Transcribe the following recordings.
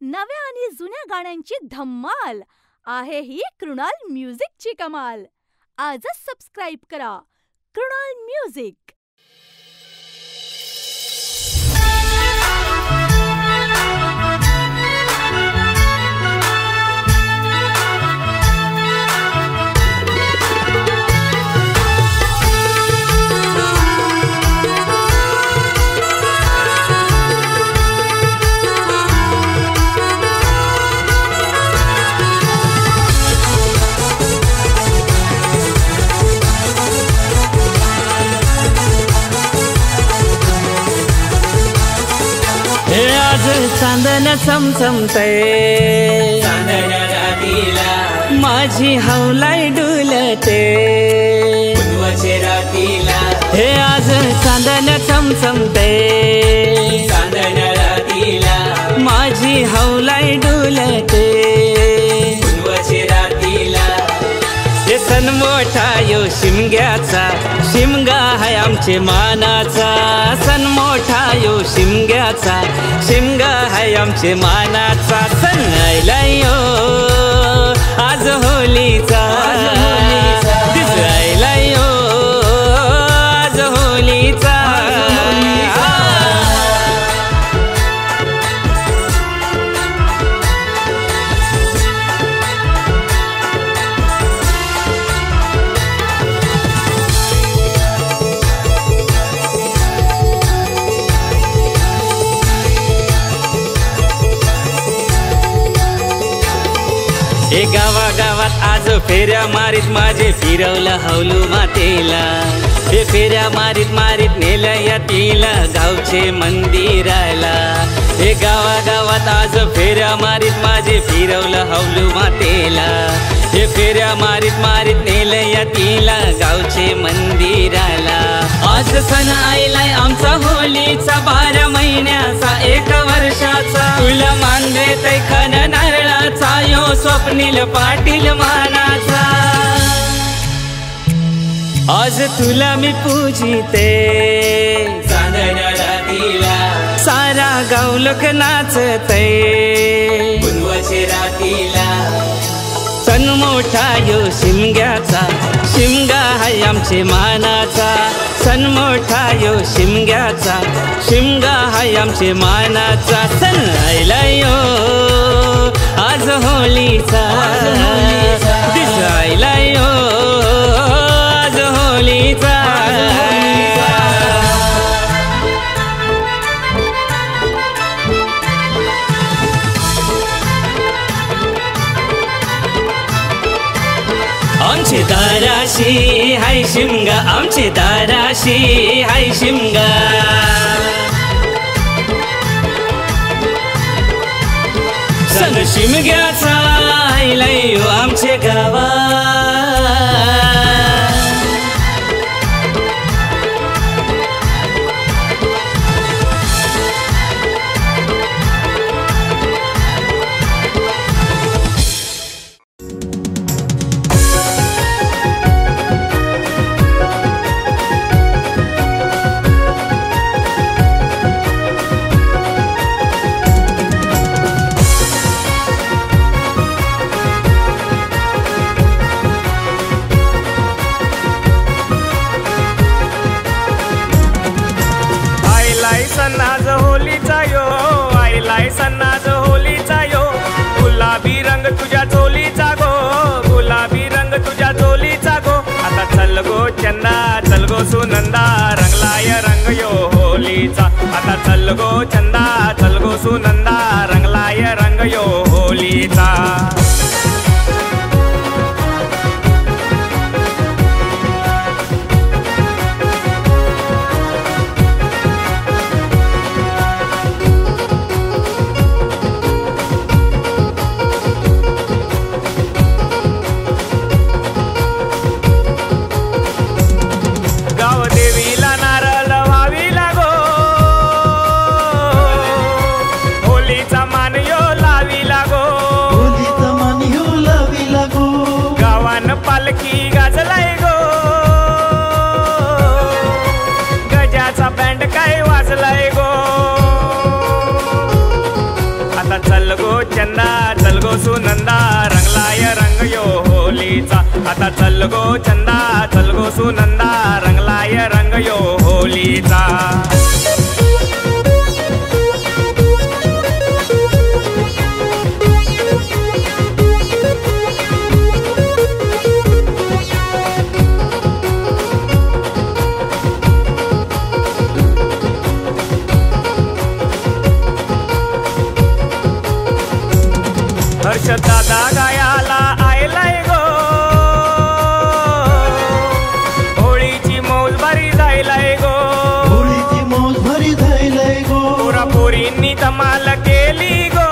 नव्या आणि जुन्या गाण्यांची धम्माल आहे ही कृणाल म्युझिकची कमाल. आजच सबस्क्राईब करा कृणाल म्युझिक. आज चांदन चमचमतय चांदण्या रातीला माझी हौलाई डुलते पुनवचे रातीला हे आज चांदन चमचमतय चांदण्या रातीला माझी हौलाई डुलते पुनवचे रातीला. हे सण मोठा यो शिमग्याचा शिमगा है आमचे मानाचा. सण मोठा यो शिमग्याचा शिमगा है आमचे मानाचा. सण आयला यो आज होलीचा दिसायला यो आज होलीचा. हे गावागावात आज फेऱ्या मारीत माझे फिरवलं हौलू मातेला. हे फेऱ्या मारीत मारीत नेलं यातीला गावचे मंदिराला. हे गावागावात आज फेऱ्या मारीत माझे फिरवलं हौलू मातेला. हे फेऱ्या मारीत मारीत नेलं यातीला गावचे मंदिराला. आज सण आयलाय आमचा होलीचा 12 महिन्याचा 1 वर्षाचा. तुला मान देतय खन नारळाचा यो स्वप्नील पाटील मानाचा. आज तुला मी पूजिते चांदण्या रातीला सारा गाव लोक नाचतय पुनवचे रातीला. सण मोठा यो शिमग्याचा शिमगा है आमचे मानाचा. सण मोठा यो शिमग्याचा शिमगा है आमचे मानाचा. सण आयला यो आज होलीचा दिसायला यो आज होलीचा. आमचे दाराशी हाय शिमगा आमचे दाराशी हाय शिमगा. सण शिमग्याचा आयलाय यो आमचे गावा. सन्नाज होलीचा यो आईलाय सन्नाज होलीचा यो. गुलाबी रंग तुझ्या चोलीचा गो गुलाबी रंग तुझ्या चोलीचा गो. आता चल गो चंदा चल गो सुनंदा रंगलाय रंग यो होलीचा. आता चल गो चंदा चल गो सुनंदा रंगलाय रंग यो होलीचा. देवीला नारळ व्हावी लागो होलीचा मान यो लावी लागो. चल गो चंदा चल गो सुनंदा रंगलाय रंग यो होलीचा आता चल गो चंदा चल गो सुनंदा रंगलाय रंग यो होलीचा हर्ष दादा गायाला आयलाय गो होळीची मौज भारी जायलाय गो होळीची मौज भारी जायलाय गो पोरा पोरींनी धमाल केली गो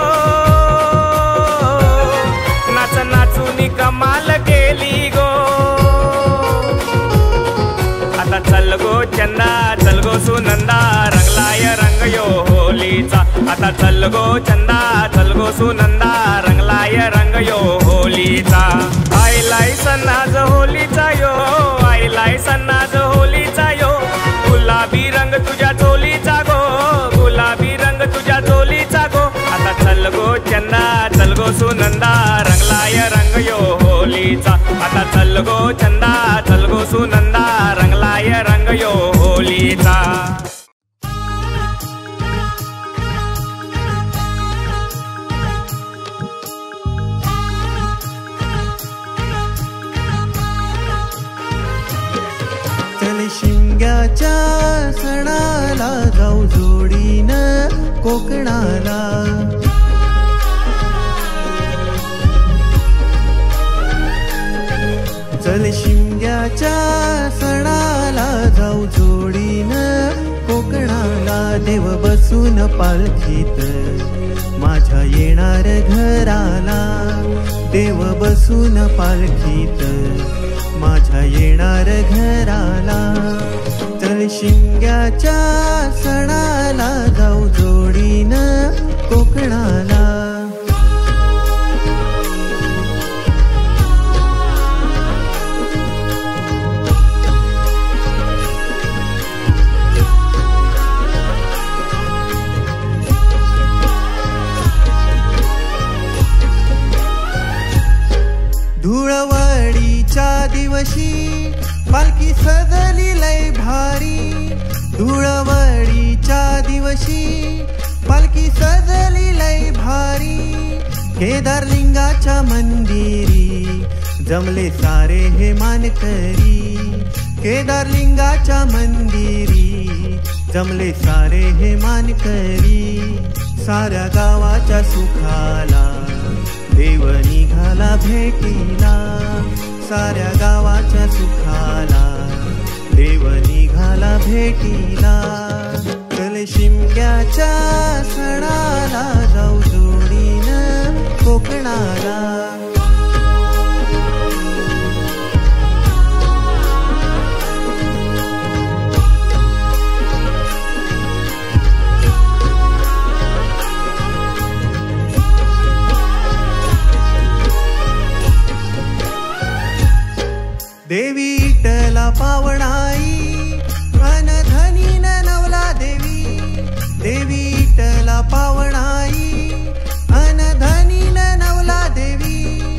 नाच नाचून कमाल केली गो आता चल गो चंदा चल गो सुनंदा रंगलाय रंग यो होलीचा आता चल गो चंदा चल गो सुनंदा रंगलाय रंग यो होलीचा आईलाय सन्नाज होलीचा यो आईलाय सन्नाज होलीचा यो गुलाबी रंग तुझ्या चोलीचा गो गुलाबी रंग तुझ्या चोलीचा गो आता चल गो चंदा चल गो सुनंदा रंगलाय रंग यो होलीचा आता चल गो चंदा चल गो सुनंदा रंगलाय रंग यो होलीचा चल शिमग्याच्या सणाला जाऊ जोडीनं कोकणाला चल शिमग्याच्या सणाला जाऊ जोडीनं कोकणाला देव बसून पालखीत माझ्या येणार घराला देव बसून पालखीत माझ्या येणार घराला चल शिमग्याच्या सणाला जाऊ जोडीनं कोकणाला धुळवडीच्या दिवशी पालखी सजली लय भारी धुळवडीच्या दिवशी पालखी सजली लय भारी केदारलिंगाच्या मंदिरी जमले सारे हे मानकरी केदारलिंगाच्या मंदिरी जमले सारे हे मानकरी साऱ्या गावाच्या सुखाला देव निघाला भेटीला साऱ्या गावाच्या सुखाला देव निघाला भेटीला चल शिमग्याच्या सणाला जाऊ जोडीनं कोकणाला देवी इटला पावणाई अन धनीन नवला देवी देवी इटला पावणाई अन धनीन नवला देवी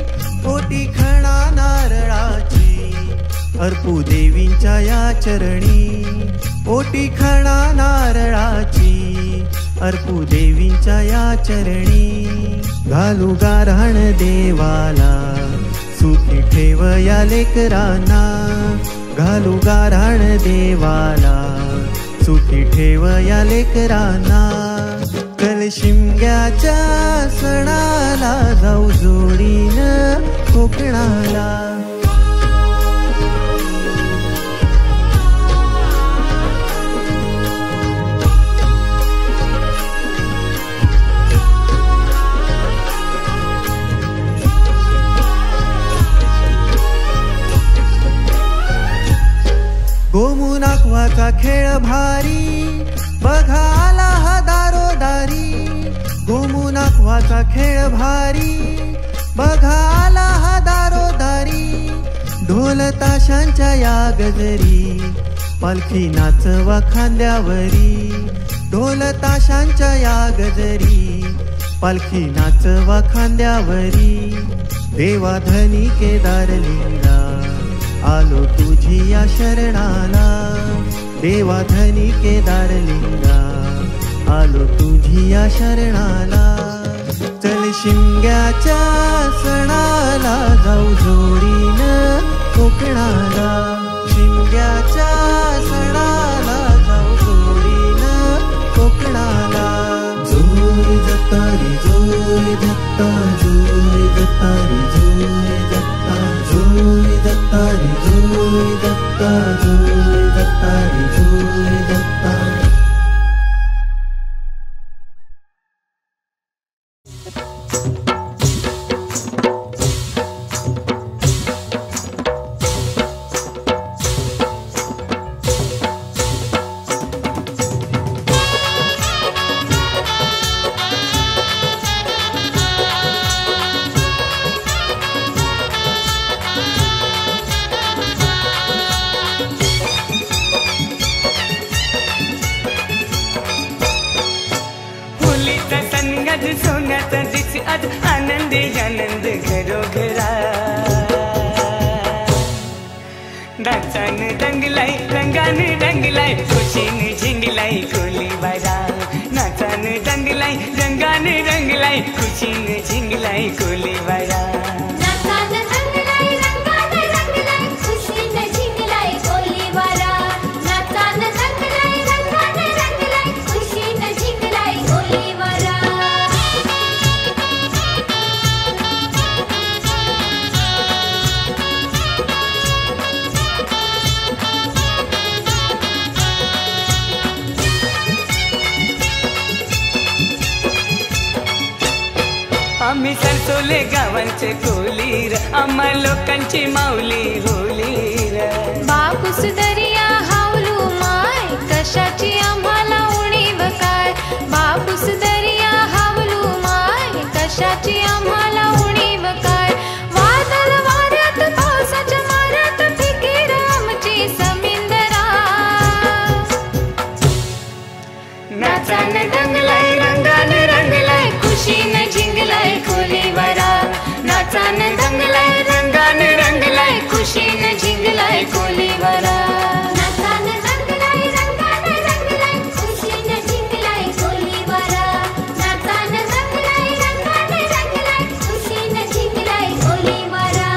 पोटी खणा नारळाची अर्पू देवींच्या या चरणी पोटी खणा नारळाची अर्पू देवींच्या या चरणी घालू गारहण देवाला सुखी ठेव या लेकरांना घालू गाराण देवाला सुखी ठेव या लेकरांना चल शिमग्याच्या सणाला जाऊ जोडीनं कोकणाला गोमुनाकवाचा खेळ भारी बघाला हा दारोदारी गोमुनाकवाचा खेळ भारी बघाला हा दारोदारी ढोल ताशांच्या या गजरी पालखी नाचवा खांद्यावरी ढोल ताशांच्या या गजरी पालखी नाचवा खांद्यावरी देवा धनी केदारलिंगा आलो तुझिया शरणाला देवा धनी केदारलिंगा आलो तुझिया शरणाला चल शिमग्याच्या सणाला जाऊ जोडीनं कोकणाला शिमग्याच्या सणाला जाऊ जोडीनं कोकणाला जोय दत्तारी जोय दत्ता जोय दत्तारी जोय दत्ता जोय दत्तारी जोय दत्ता जोय दत्तारी जोय दत्ता. सोन्याचा दिस आज आनंदी आनंद घरोघरा नाचाने रंगलाई रंगाने रंगलाई खुशीने झिंगलाई कोली बारा नाचाने रंगलाई रंगाने रंगलाई खुशीने झिंगलाई कोली बारा आम्ही सरसोले गावांचे कोलीर आम्हा लोकांची माऊली होलीर बापूस दर्या हावलू माय कशाची आम्हाला उणीव काय बापूस दर्या हावलू माय कशाची आम्हाला उणीव काय वादळ वाऱ्यात पावसाच्या माऱ्यात फिकीर आमची समिंदरा नाचाने रंगलाई रंगाने रंगलाई खुशीने झिंगलाई कोलीवारा नाचाने रंगलाई रंगाने रंगलाई खुशीने झिंगलाई कोलीवारा नाचाने रंगलाई रंगाने रंगलाई खुशीने झिंगलाई कोलीवारा नाचाने रंगलाई रंगाने रंगलाई खुशीने झिंगलाई कोलीवारा.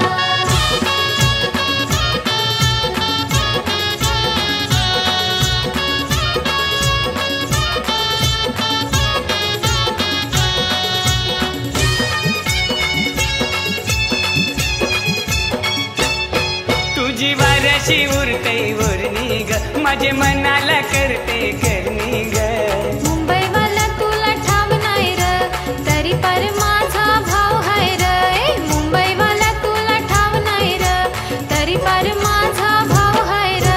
तुझी वाऱ्याशी उरते उरणी ग माझे मनाला करते करणी ग मुंबईवाला तुला ठाव नाही र तरी पर माझा भाव हाय र मुंबईवाला तुला ठाव नाही र तरी पर माझा भाव हाय र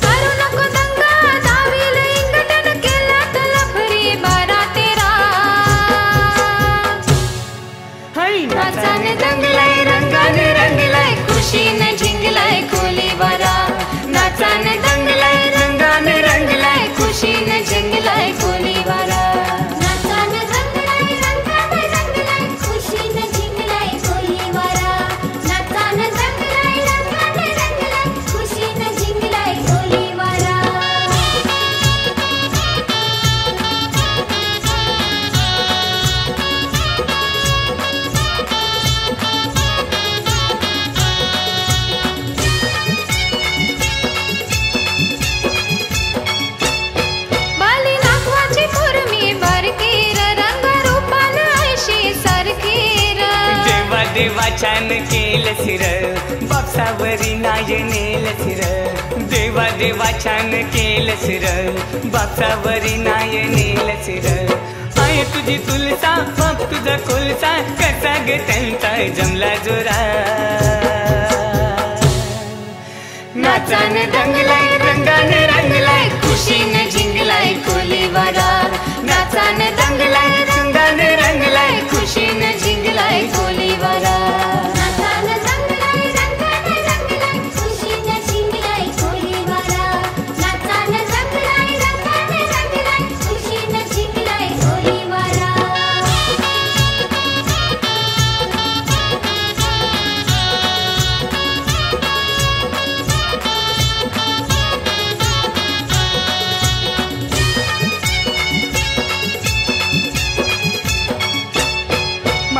करू नको दंगा दावील इंगटन केला तर लफरी 12-13 हाय नाचाने रंगलाई रंगाने रंगलाई खुशीने झिंगलाई कोलीवारा नाचाने रंगलाई रंगाने रंगलाई खुशीने झिंगलाई कोलीवारा नाचाने रंगलाई रंगाने रंगलाई खुशीने झिंगलाई कोलीवारा नाचाने रंगलाई रंगाने रंगलाई खुशीने झिंगलाई कोलीवारा. बाली नागवाची मुरमी बरकीर रंग रूपान ऐशी सरकीर देवा देवा छान केलं सिर बापसावरी नाय नेल सिर देवा देवा छान केलं सिर बापसावरी नाय नेल सिर आहे तुझी तुलसा बाप तुझा कोलसा कसा ग त्यांचा जमला जोरा नाचाने रंगलाई रंगाने रंगलाई खुशीने झिंगलाई कोलीवारा नाचाने रंगलाई रंगाने रंगलाई खुशीने झिंगलाई कोलीवारा नाचाने रंगलाई रंगाने रंगलाई खुशीने झिंगलाई कोलीवारा नाचाने रंगलाई रंगाने रंगलाई खुशीने झिंगलाई कोलीवारा.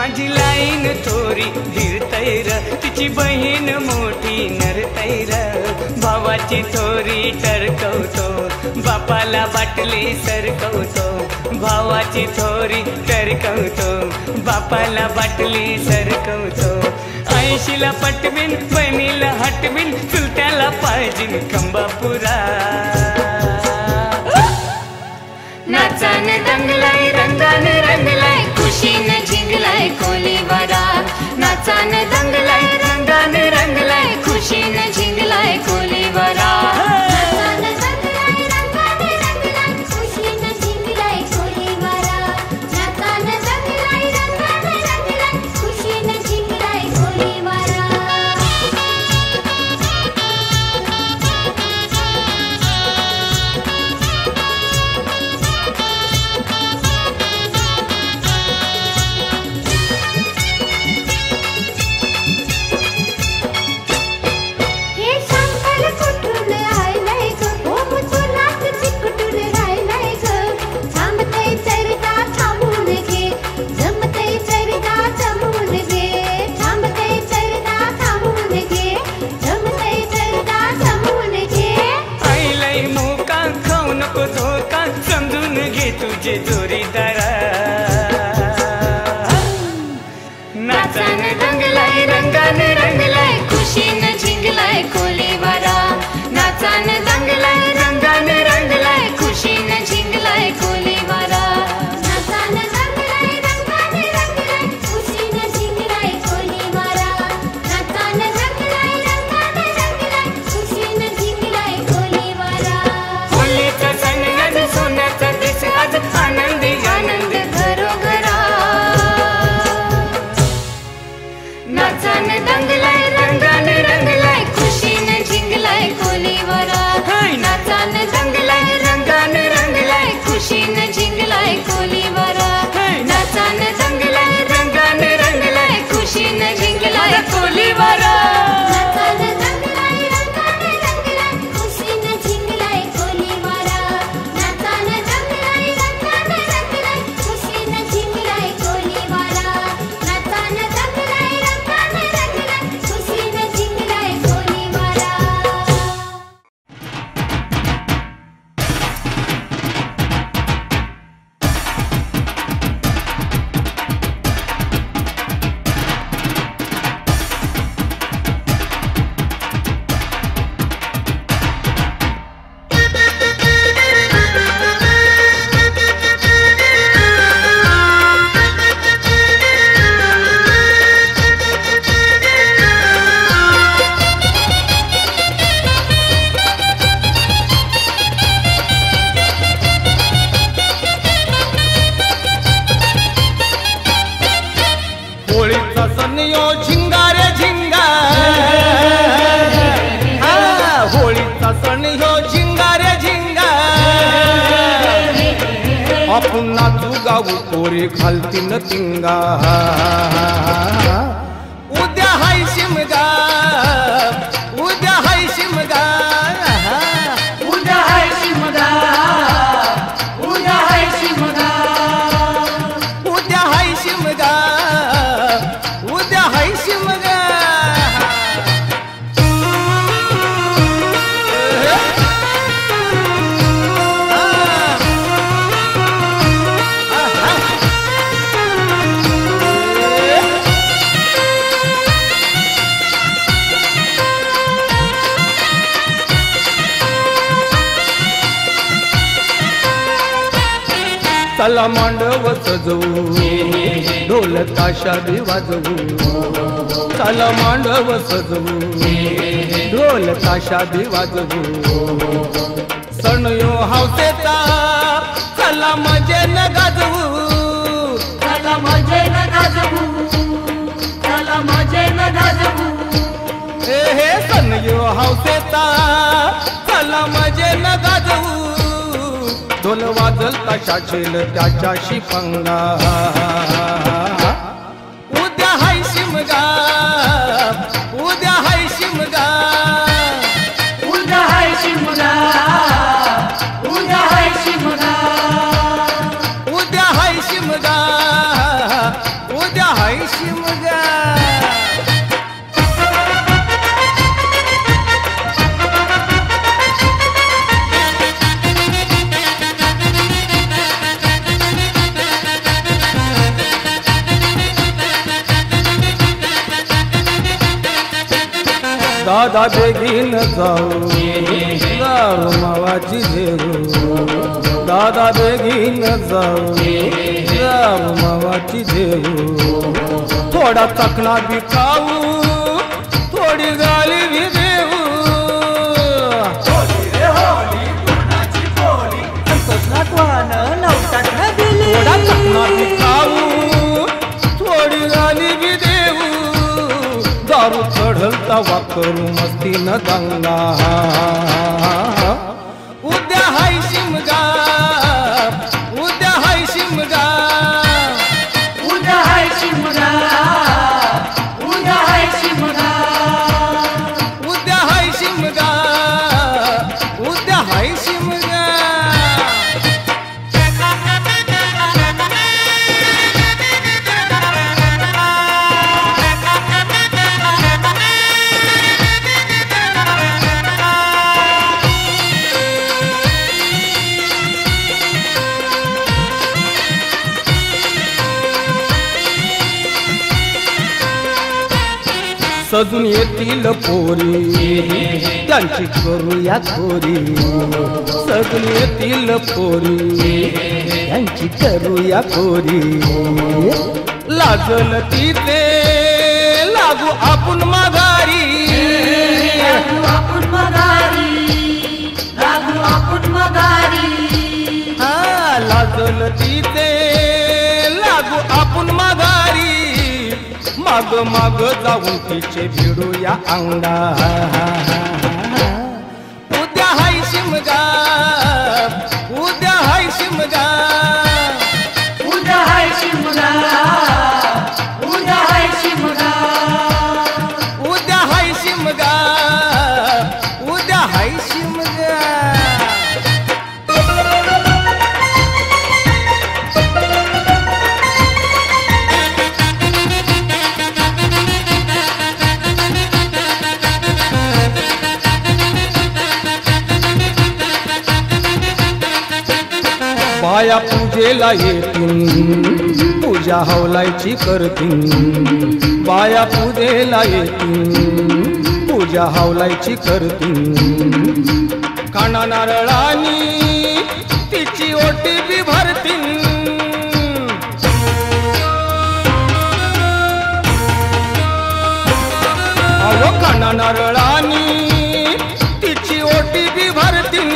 माझी लाईन थोरी धीरतैर तिची बहीण मोठी नरतैर भावाची थोरी टरकवतो बापाला बाटली सरकवतो भावाची थोरी टरकवतो बापाला बाटली सरकवतो 80ला पटवीन बहिणीला हटवीन चुलत्याला पाहिजे कंबापुरा नाचान दंगलाय रंगान रंगलाय खुशीन झिंगलाय कोलीवारा नाचान दंगलाय रंगान रंगलाय खुशीन झिंगलाय कोलीवारा तुझे जोरीदारा नाचान रंगलाय रंगान रंगलाय खुशीन झिंगलाय कोलीवारा नाचान रंगलाय रंगान रंगलाय खुशीन झिंगलाय कोलीवारा नाचान रंगलाय रंगान रंगलाय खुशीन झिंगलाय कोलीवारा नाचान रंगलाय रंगान रंगलाय खुशीन झिंगलाय कोलीवारा होलीचा सण आज सोन्याचा दिस आज आनंदी आनंद घरोघरा नाचान दंगलाय रंगान रंगलाय खुशीन झिंगलाय कोलीवारा नाचान दंगलाय रंगान रंगलाय खुशीन झिंगलाय कोलीवारा नाचान दंगलाय रंगान रंगलाय खुशीन झिंगलाय कोलीवारा नाचान दंगलाय रंगान रंगलाय खुशीन झिंगलाय कोलीवारा नाचान दंगलाय रंगान रंगलाय खुशीन झिंगलाय कोलीवारा नाचान दंगलाय रंगान रंगलाय खुशीन झिंगलाय कोलीवारा होळीचा सण यो झिंगा रे झिंगा होळीचा सण यो झिंगा रे झिंगा आपण नाचू गाऊ पोरी घालतीन तिंगा उद्या हाय शिमगा उद्या हाय शिमगा उद्या हाय शिमगा उद्या हाय शिमगा उद्या हाय शिमगा उद्या हाय शिमगा चला मांडव सजवू ढोल ताशा बी वाजवू चला मांडव सजवू ढोल ताशा बी वाजवू सण यो हौसेचा चला मजे न गाजवू चला मजे न गाजवू चला मजे न गाजवू हे सण यो हौसेचा चला मजे न गाजवू ढोल वाजल ताशा छेल त्याच्याशी पंगा उद्या हाय शिमगा उद्या हाय शिमगा उद्या हाय शिमगा उद्या हाय शिमगा उद्या हाय शिमगा उद्या हाय दादा बेगीन जाऊ जाऊ मावाची जेऊ दादा बेगीन जाऊ जाऊ मावाची जेऊ थोडा चकना बी खाऊ थोडी गाली बी देऊ थोडा चकना बी खाऊ थोडी गाली बी देऊ दारू चढल तवा करू मस्ती न दंगा उद्या हाय शिमगा उद्या हाय शिमगा उद्या हाय शिमगा उद्या हाय शिमगा उद्या हाय शिमगा उद्या हाय शिमगा सजून येतील पोरी त्यांची करूया खोरी सजून येतील पोरी त्यांची करूया खोरी लाजल तिथे लागू आपण माघारी आपण मगारी लागू आपण मगारी हा लाजल तिथे लागू आपण माघारी माग माग जाऊन तिचे भिडूया अंगा उद्या हाय शिमगा उद्या हाय शिमगा उद्या हाय शिमगा उद्या हाय शिमगा उद्या हाय शिमगा उद्या हाय शिमगा बाया पूजेला येतील पूजा हवलायची करतील बाया पूजेला येतील पूजा हवलायची करतील काना नारळानी तिची ओटी बी भरतील अहो काना नारळानी तिची ओटी बी भरतील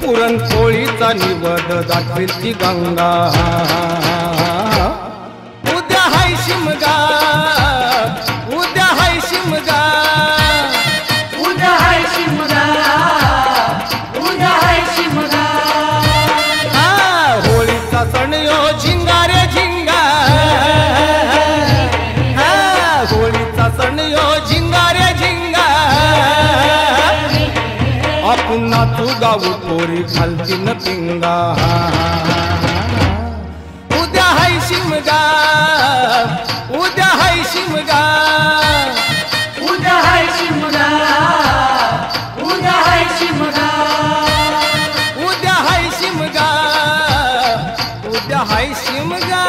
पुरणपोळीचा निवद दाखवेल ती गंगा उद्या हाय शिमगा उद्या हाय शिमगा उद्या हाय शिमगा उद्या हाय शिमगा हा होळीचा सण यो झिंगा रे झिंगा हा होळीचा सण यो झिंगा रे झिंगा आपण नाचू गाऊ पोरी खालतीन पिंगा उद्या हाय शिमगा उद्या हाय शिमगा उद्या हाय शिमगा उद्या हाय शिमगा उद्या हाय शिमगा उद्या हाय शिमगा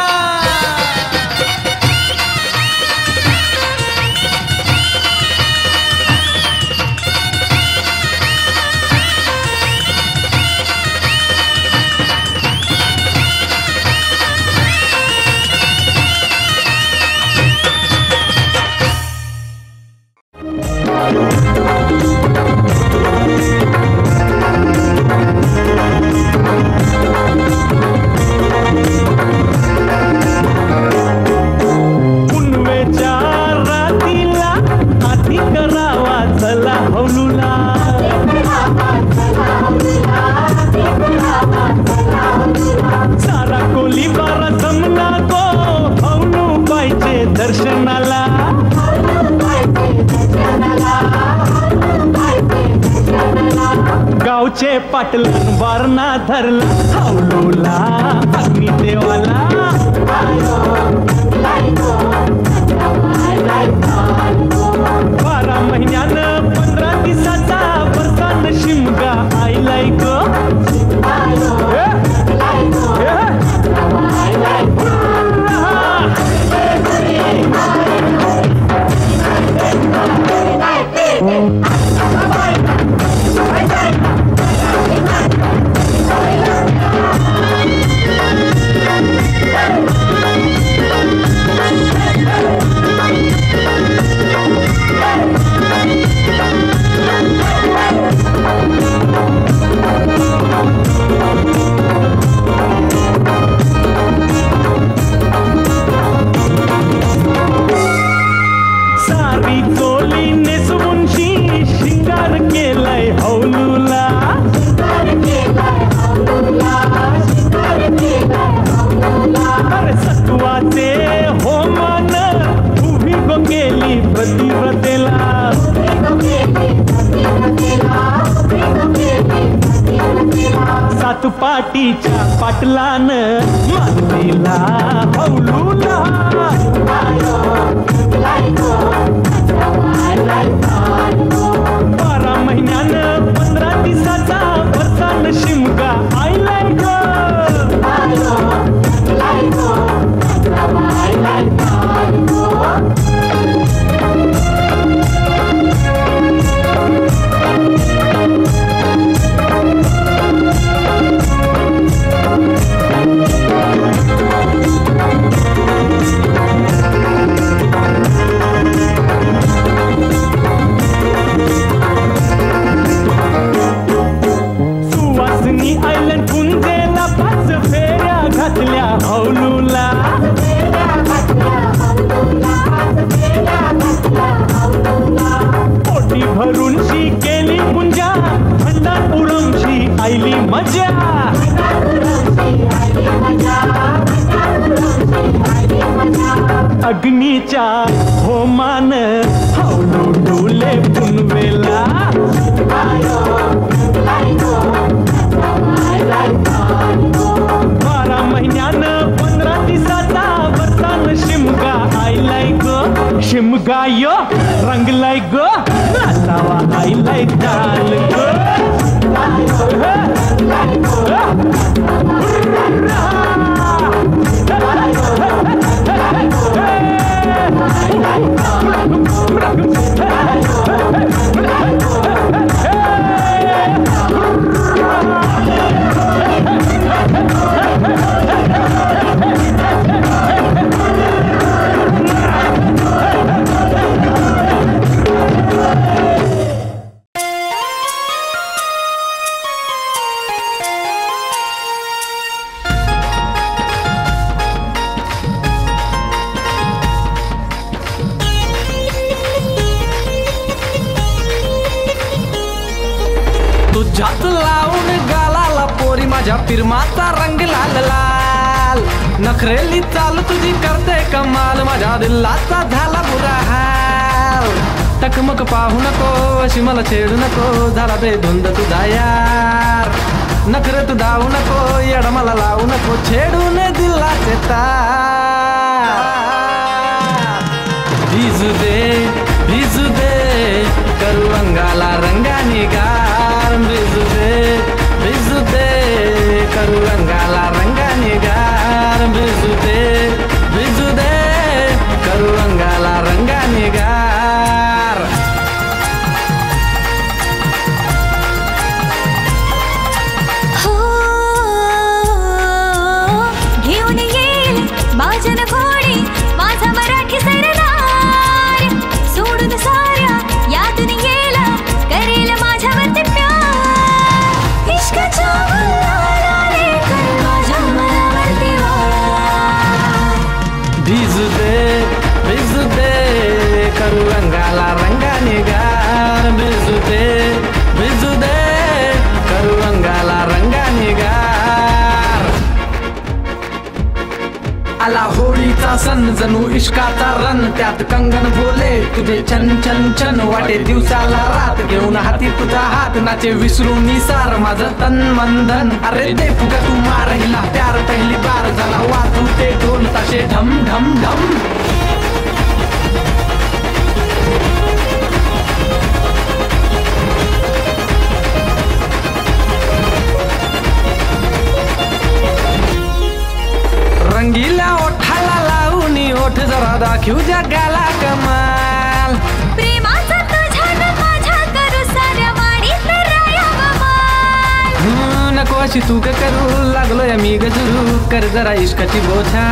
दर्शनाला गावचे पाटल वारणा धरला हावलूला अग्नी देवाला 12 महिन्यानं 15 दिवसाचा वरसान शिमगा आईलाय ग पाटीच्या पाटलान मानलीला हौलूला 12 महिन्यानं 15 दिवसाचा वरसान शिमगा आयलाय ग सुवासनी आयलंड कुंजेला 5 फेऱ्या घातल्या हौलूला पोटी भरून शी केली पुंजा भंडार उरमशी आईली मजा अग्नीच्या होमान हौलू डुले पुनवेला 12 महिन्यानं 15 दिवसाचा वरसान शिमगा आयलाय ग शिमगा यो रंगलाय ग नाचावा आयलाय चाल तुझ्यात लावून गालाला पोरी माझ्या फिरमाचा रंग लाल लाल नखरेली चाल तुझी करते कमाल माझ्या दिलाचा झाला बुरा हाल टकमक पाहू नको अशी मला छेडू नको झाला बेधुंद तुझा यार नखरे तू धावू नको येड मला लावू नको छेडून दिलाचे तार भिजू दे करू अंगाला रंगाने गार भिजू दे करू अंगाला रंगाने गार भिजू दे करू अंगाला रंगाने गार घेऊन येईल माझ्या घोडी माझा मराठी सरदार सोडून साऱ्या या दुनियेला करेल माझ्यावरती प्यार इश्काच्या गुलालाने कर माझ्या मनावरती वार भिजू दे करू अंगाला रंगाने गार भिजू दे करू अंगाला रंगाने गार आला होळीचा सण जणू इश्काचा रन त्यात कंगन बोले तुझे छन छन छन वाटे दिवसाला रात घेऊन हाती तुझा हात नाचे विसरून निसार माझं तन मंदन अरे दे फुगा तू मारहिला प्यार पहिली बार झाला वाजू ते ढोल ताशे ढम ढम ढम रंगीला ओठाला लावून ओठ जरा दाखवू जगाला कमाल प्रेमाचा तुझ्या माझ्या करू साऱ्या वाडीत राया बमाल नको अशी तू का करू लागलोय मी गजरू कर जरा इश्काची बोछा